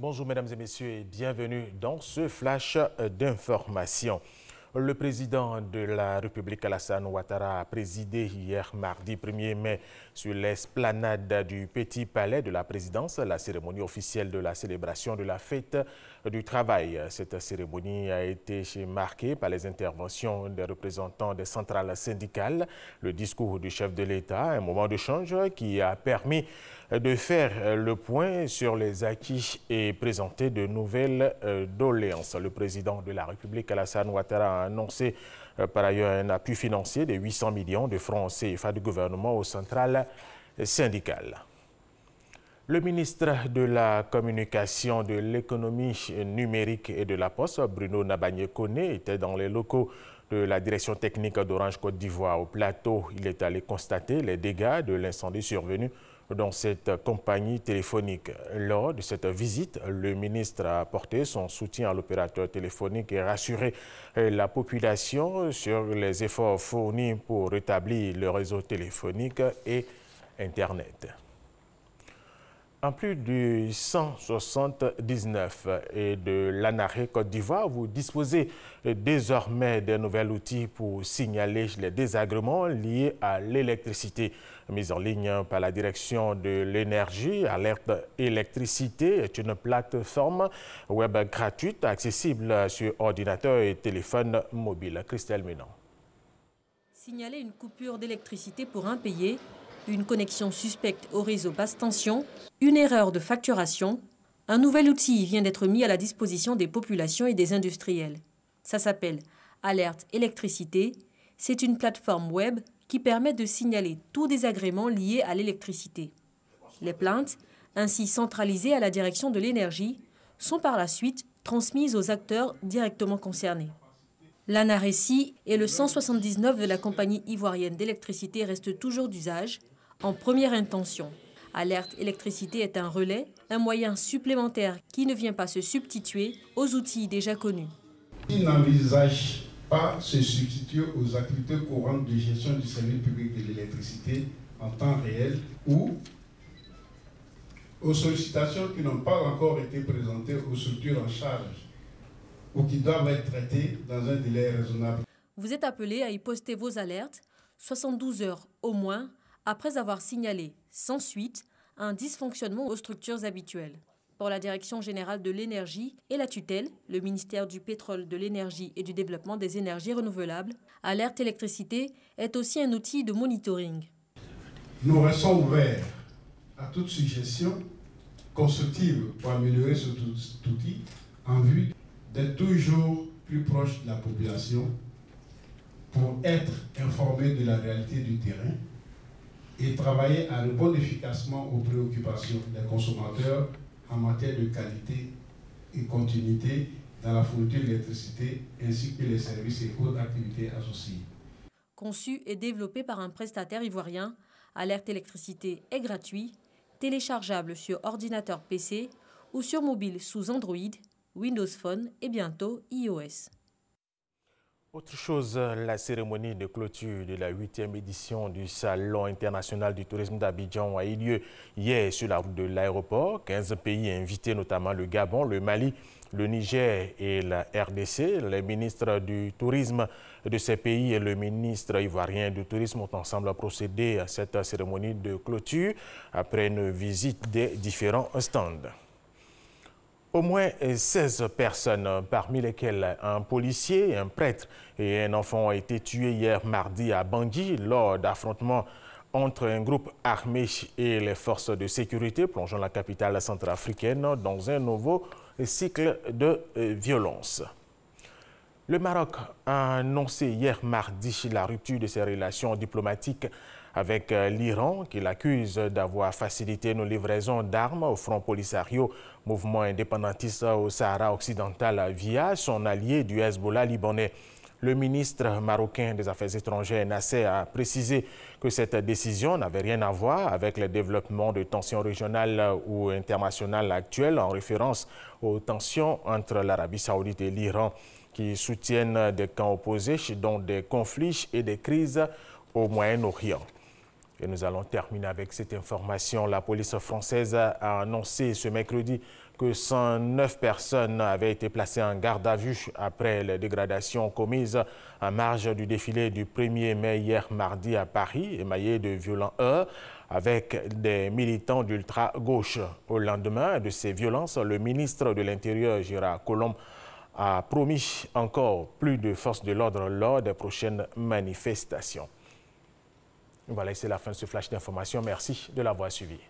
Bonjour mesdames et messieurs et bienvenue dans ce flash d'information. Le président de la République Alassane Ouattara a présidé hier mardi 1er mai sur l'esplanade du Petit Palais de la Présidence la cérémonie officielle de la célébration de la fête du travail. Cette cérémonie a été marquée par les interventions des représentants des centrales syndicales, le discours du chef de l'État, un moment d'échange qui a permis de faire le point sur les acquis et présenter de nouvelles doléances. Le président de la République, Alassane Ouattara, a annoncé par ailleurs un appui financier de 800 millions de francs CFA du gouvernement aux centrales syndicales. Le ministre de la Communication, de l'Économie numérique et de la Poste, Bruno Nabagné-Kone, était dans les locaux de la direction technique d'Orange Côte d'Ivoire. Au plateau, il est allé constater les dégâts de l'incendie survenu dans cette compagnie téléphonique. Lors de cette visite, le ministre a apporté son soutien à l'opérateur téléphonique et rassuré la population sur les efforts fournis pour rétablir le réseau téléphonique et Internet. En plus du 179 et de l'ANARE Côte d'Ivoire, vous disposez désormais d'un nouvel outil pour signaler les désagréments liés à l'électricité. Mise en ligne par la direction de l'énergie, Alerte Électricité est une plateforme web gratuite accessible sur ordinateur et téléphone mobile. Christelle Ménan. Signaler une coupure d'électricité pour impayé, une connexion suspecte au réseau basse tension, une erreur de facturation, un nouvel outil vient d'être mis à la disposition des populations et des industriels. Ça s'appelle Alerte Électricité. C'est une plateforme web qui permet de signaler tout désagrément lié à l'électricité. Les plaintes, ainsi centralisées à la direction de l'énergie, sont par la suite transmises aux acteurs directement concernés. L'ANARECI et le 179 de la compagnie ivoirienne d'électricité restent toujours d'usage en première intention. Alerte Électricité est un relais, un moyen supplémentaire qui ne vient pas se substituer aux outils déjà connus. Il n'envisage pas se substituer aux activités courantes de gestion du service public de l'électricité en temps réel ou aux sollicitations qui n'ont pas encore été présentées aux structures en charge ou qui doivent être traitées dans un délai raisonnable. Vous êtes appelé à y poster vos alertes 72 heures au moins après avoir signalé sans suite un dysfonctionnement aux structures habituelles. Pour la Direction générale de l'énergie et la tutelle, le ministère du pétrole, de l'énergie et du développement des énergies renouvelables, Alerte Électricité est aussi un outil de monitoring. Nous restons ouverts à toute suggestion constructive pour améliorer cet outil en vue d'être toujours plus proche de la population pour être informé de la réalité du terrain et travailler à répondre efficacement aux préoccupations des consommateurs en matière de qualité et continuité dans la fourniture d'électricité ainsi que les services et autres activités associées. Conçu et développé par un prestataire ivoirien, Alerte Électricité est gratuit, téléchargeable sur ordinateur PC ou sur mobile sous Android, Windows Phone et bientôt iOS. Autre chose, la cérémonie de clôture de la 8e édition du Salon international du tourisme d'Abidjan a eu lieu hier sur la route de l'aéroport. 15 pays invités, notamment le Gabon, le Mali, le Niger et la RDC. Les ministres du tourisme de ces pays et le ministre ivoirien du tourisme ont ensemble procédé à cette cérémonie de clôture après une visite des différents stands. Au moins 16 personnes, parmi lesquelles un policier, un prêtre et un enfant, ont été tués hier mardi à Bangui lors d'affrontements entre un groupe armé et les forces de sécurité, plongeant la capitale centrafricaine dans un nouveau cycle de violence. Le Maroc a annoncé hier mardi la rupture de ses relations diplomatiques avec l'Iran, qui l'accuse d'avoir facilité nos livraisons d'armes au Front Polisario, mouvement indépendantiste au Sahara occidental, via son allié du Hezbollah libanais. Le ministre marocain des Affaires étrangères, Nasser, a précisé que cette décision n'avait rien à voir avec le développement de tensions régionales ou internationales actuelles, en référence aux tensions entre l'Arabie saoudite et l'Iran, qui soutiennent des camps opposés, dont des conflits et des crises au Moyen-Orient. Et nous allons terminer avec cette information. La police française a annoncé ce mercredi que 109 personnes avaient été placées en garde à vue après les dégradations commises en marge du défilé du 1er mai hier mardi à Paris, émaillé de violents heurts avec des militants d'ultra-gauche. Au lendemain de ces violences, le ministre de l'Intérieur, Gérard Collomb, a promis encore plus de forces de l'ordre lors des prochaines manifestations. Voilà, c'est la fin de ce flash d'information. Merci de l'avoir suivi.